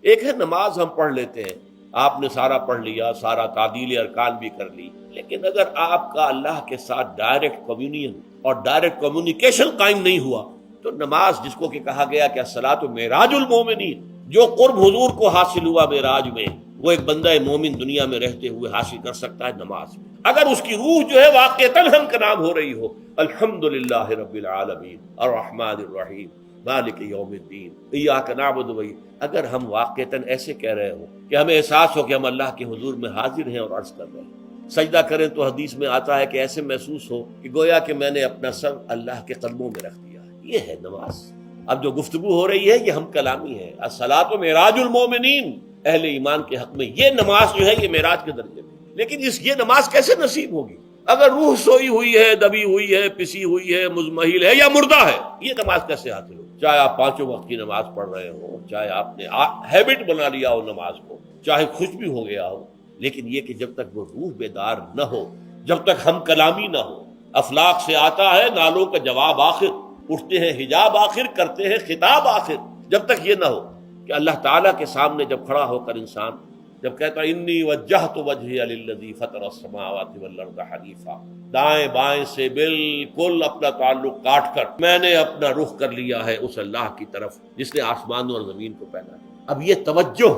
ایک ہے نماز ہم پڑھ لیتے ہیں، آپ نے سارا پڑھ لیا، سارا تعدیل ارکان بھی کر لی، لیکن اگر آپ کا اللہ کے ساتھ ڈائریکٹ کمیونین اور ڈائریکٹ کمیونیکیشن قائم نہیں ہوا تو نماز، جس کو کہ کہا گیا کہ الصلاۃ معراج المومنین، جو قرب حضور کو حاصل ہوا معراج میں، وہ ایک بندہ مومن دنیا میں رہتے ہوئے حاصل کر سکتا ہے نماز میں، اگر اس کی روح جو ہے واقعتاً ہم کا نام ہو رہی ہو، الحمدللہ رب العالمین الرحمن الرحیم مالک یوم الدین ایاک نعبد و اگر ہم واقعتاً ایسے کہہ رہے ہو کہ ہمیں احساس ہو کہ ہم اللہ کے حضور میں حاضر ہیں اور عرض کر رہے ہیں، سجدہ کریں تو حدیث میں آتا ہے کہ ایسے محسوس ہو کہ گویا کہ میں نے اپنا سر اللہ کے قدموں میں رکھ دیا، یہ ہے نماز۔ اب جو گفتگو ہو رہی ہے یہ ہم کلامی ہے، الصلاۃ معراج المومنین، اہل ایمان کے حق میں یہ نماز جو ہے یہ معراج کے درجے میں، لیکن یہ نماز کیسے نصیب ہوگی اگر روح سوئی ہوئی ہے، دبی ہوئی ہے، پسی ہوئی ہے، مزمحل ہے یا مردہ ہے؟ یہ نماز کیسے حاصل ہو؟ چاہے آپ پانچوں وقت کی نماز پڑھ رہے ہو، چاہے آپ نے ہیبٹ بنا لیا ہو نماز کو، چاہے خوش بھی ہو گیا ہو، لیکن یہ کہ جب تک وہ روح بیدار نہ ہو، جب تک ہم کلامی نہ ہو، افلاق سے آتا ہے نالوں کا جواب آخر، اٹھتے ہیں حجاب آخر، کرتے ہیں خطاب آخر، جب تک یہ نہ ہو کہ اللہ تعالیٰ کے سامنے جب کھڑا ہو کر انسان جب کہتا ہے انی وجہت وجہی للذی فطر السماوات والارض حنیفا، دائیں بائیں سے بالکل اپنا تعلق کاٹ کر میں نے اپنا رخ کر لیا ہے اس اللہ کی طرف جس نے آسمانوں اور زمین کو پیدا کیا۔ اب یہ توجہ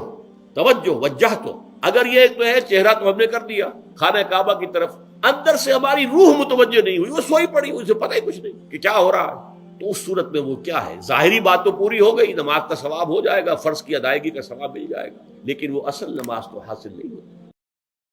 وجہت ہو، اگر یہ تو ہے چہرہ تو ہم نے کر دیا خانہ کعبہ کی طرف، اندر سے ہماری روح متوجہ نہیں ہوئی، وہ سوئی پڑی ہوئی، اسے پتہ ہی کچھ نہیں کہ کیا ہو رہا ہے، تو اس صورت میں وہ کیا ہے؟ ظاہری بات تو پوری ہو گئی، نماز کا ثواب ہو جائے گا، فرض کی ادائیگی کا ثواب مل جائے گا، لیکن وہ اصل نماز تو حاصل نہیں ہوتی۔